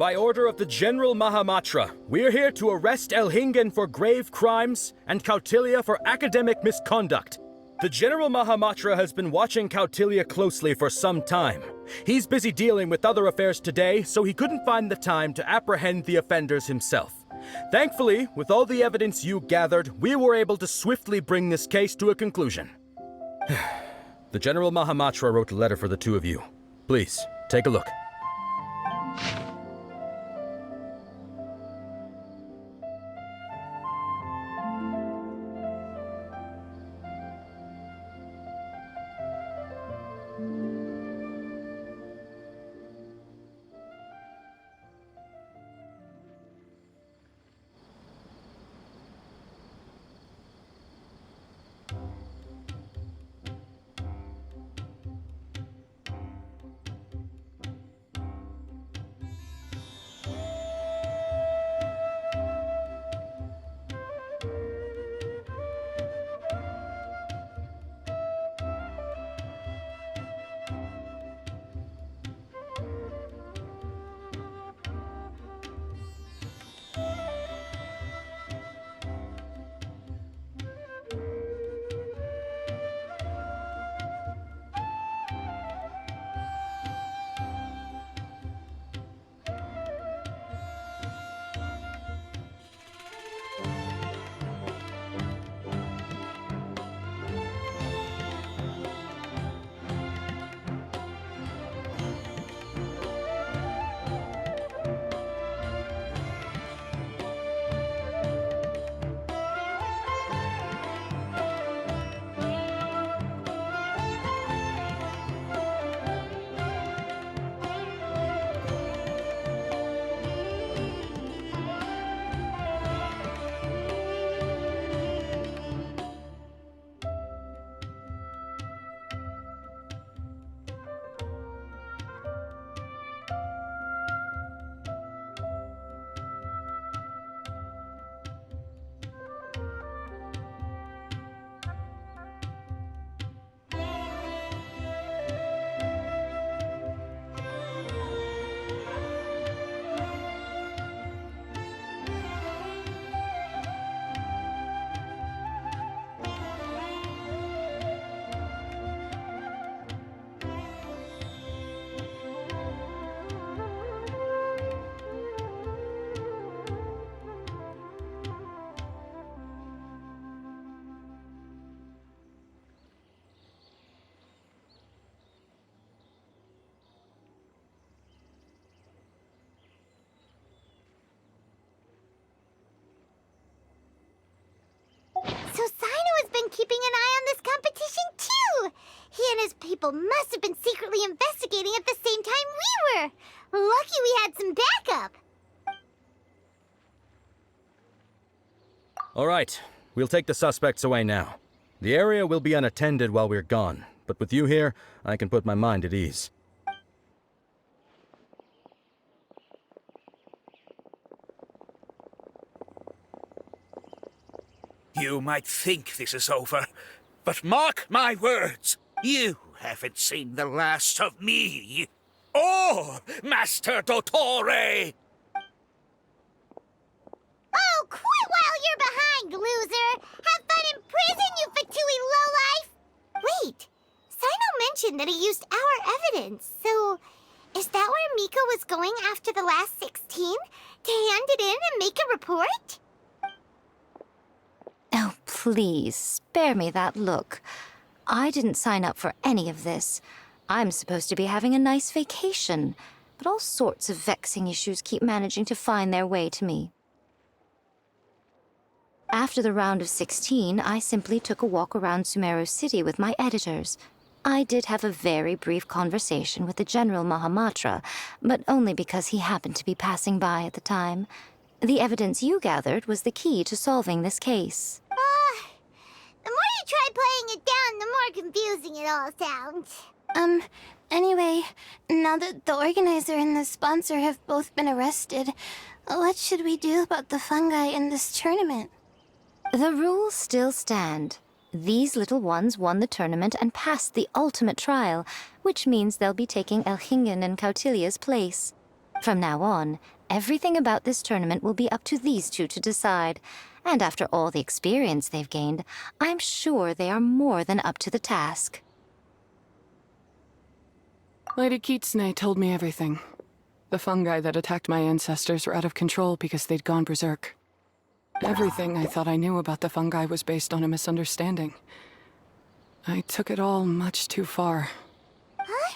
By order of the General Mahamatra, we're here to arrest Elhingen for grave crimes and Kautilya for academic misconduct. The General Mahamatra has been watching Kautilya closely for some time. He's busy dealing with other affairs today, so he couldn't find the time to apprehend the offenders himself. Thankfully, with all the evidence you gathered, we were able to swiftly bring this case to a conclusion. The General Mahamatra wrote a letter for the two of you. Please, take a look. So Sino has been keeping an eye on this competition, too! He and his people must have been secretly investigating at the same time we were! Lucky we had some backup! All right, we'll take the suspects away now. The area will be unattended while we're gone, but with you here, I can put my mind at ease. You might think this is over, but mark my words, you haven't seen the last of me, or Master Dottore! Oh, quit while you're behind, loser! Have fun in prison, you fatui lowlife! Wait, Sino mentioned that he used our evidence, so is that where Mika was going after the last 16? To hand it in and make a report? Oh, please, spare me that look. I didn't sign up for any of this. I'm supposed to be having a nice vacation, but all sorts of vexing issues keep managing to find their way to me. After the round of 16, I simply took a walk around Sumeru City with my editors. I did have a very brief conversation with the General Mahamatra, but only because he happened to be passing by at the time. The evidence you gathered was the key to solving this case. The more you try playing it down, the more confusing it all sounds. Anyway, now that the organizer and the sponsor have both been arrested, what should we do about the fungi in this tournament? The rules still stand. These little ones won the tournament and passed the ultimate trial, which means they'll be taking Elhingen and Kautilya's place. From now on, everything about this tournament will be up to these two to decide. And after all the experience they've gained, I'm sure they are more than up to the task. Lady Kitsune told me everything. The fungi that attacked my ancestors were out of control because they'd gone berserk. Everything I thought I knew about the fungi was based on a misunderstanding. I took it all much too far. Huh?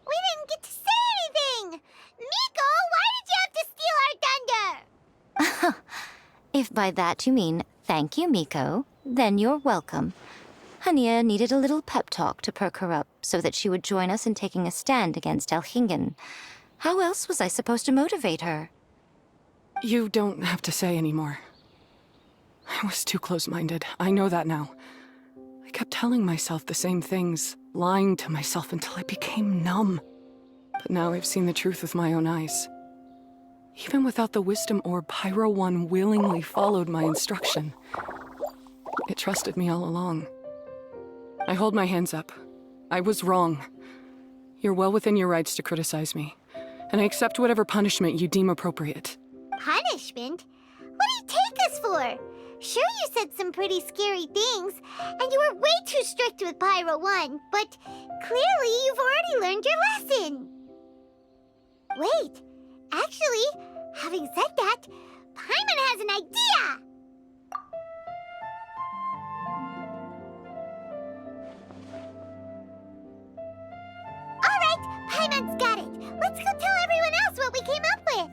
We didn't get to say anything! Miko, why did you have to steal our thunder? If by that you mean thank you, Miko, then you're welcome. Hania needed a little pep talk to perk her up so that she would join us in taking a stand against Elhingen. How else was I supposed to motivate her? You don't have to say anymore. I was too close-minded. I know that now. I kept telling myself the same things, lying to myself until I became numb. But now I've seen the truth with my own eyes. Even without the wisdom orb, Pyro 1 willingly followed my instruction. It trusted me all along. I hold my hands up. I was wrong. You're well within your rights to criticize me, and I accept whatever punishment you deem appropriate. Punishment? What do you take us for? Sure, you said some pretty scary things, and you were way too strict with Pyro 1, but clearly you've already learned your lesson. Wait, actually, having said that, Paimon has an idea! Alright, Paimon's got it. Let's go tell everyone else what we came up with.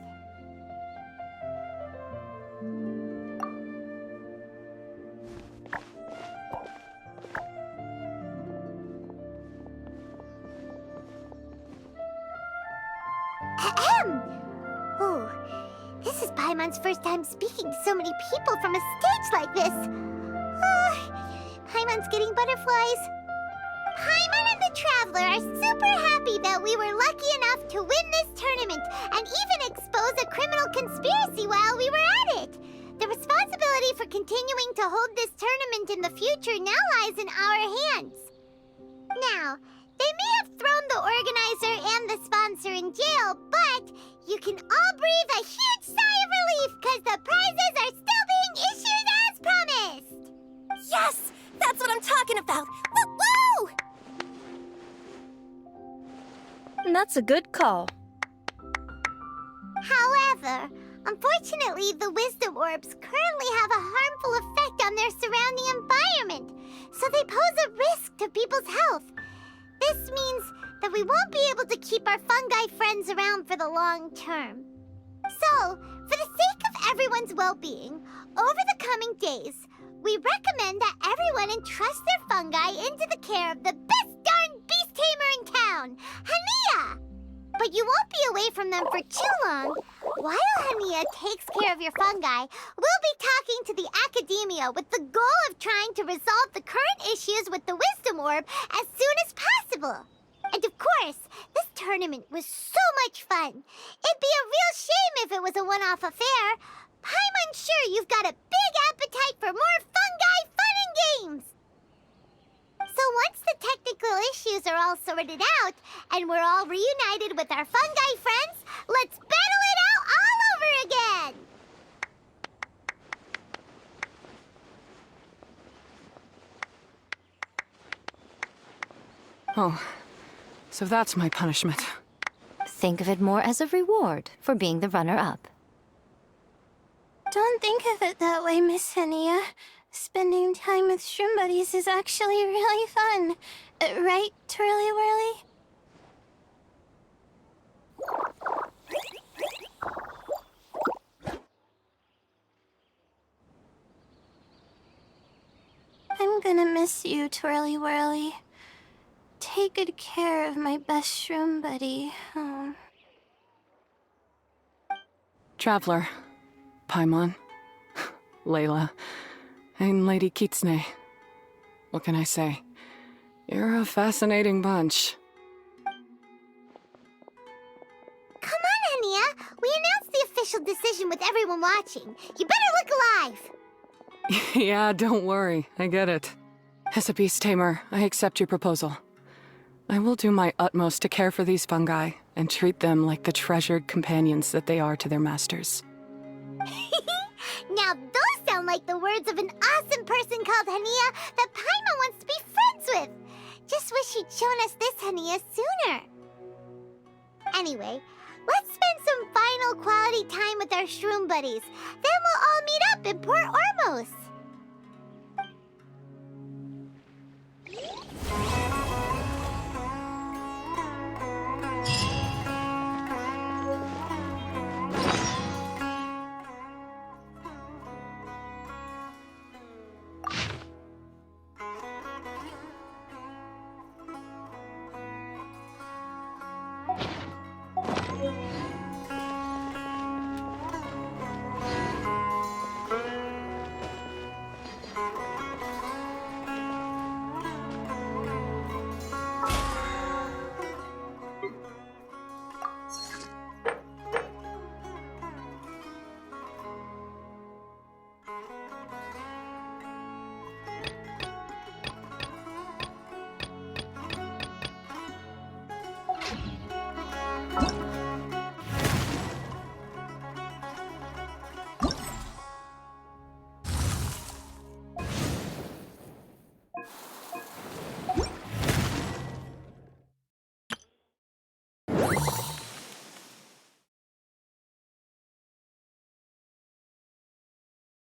Ahem! Oh, this is Paimon's first time speaking to so many people from a stage like this. Paimon's getting butterflies. Paimon and the Traveler are super happy that we were lucky enough to win this tournament and even expose a criminal conspiracy while we were at it. The responsibility for continuing to hold this tournament in the future now lies in our hands. Now, they may have thrown the organizer and the sponsor in jail, but you can all breathe a huge sigh of relief because the prizes are still being issued as promised! Yes! That's what I'm talking about! Woo-woo! That's a good call. However, unfortunately, the wisdom orbs currently have a harmful effect on their surrounding environment, so they pose a risk to people's health. This means that we won't be able to keep our fungi friends around for the long term. So, for the sake of everyone's well-being, over the coming days, we recommend that everyone entrust their fungi into the care of the best darn beast tamer in town, Hania! But you won't be away from them for too long. While Hania takes care of your fungi, we'll be talking to the academia with the goal of trying to resolve the current issues with the wisdom orb as soon as possible. And of course, this tournament was so much fun. It'd be a real shame if it was a one-off affair. I'm sure you've got a big appetite for more fungi fun and games. So once the technical issues are all sorted out, and we're all reunited with our fungi friends, let's battle it out all over again! Oh, so that's my punishment. Think of it more as a reward for being the runner-up. Don't think of it that way, Miss Hania. Spending time with shroom buddies is actually really fun. Right, Twirly Whirly? I'm gonna miss you, Twirly Whirly. Take good care of my best shroom buddy. Oh. Traveler, Paimon, Layla, and Lady Kitsune. What can I say? You're a fascinating bunch. Come on, Hania. We announced the official decision with everyone watching. You better look alive. Yeah, don't worry. I get it. As a beast tamer, I accept your proposal. I will do my utmost to care for these fungi and treat them like the treasured companions that they are to their masters. Now those sound like the words of an awesome person called Hania that Paimon wants to be friends with. Just wish you'd shown us this Hania sooner. Anyway, let's spend some final quality time with our shroom buddies. Then we'll all meet up in Port Ormos.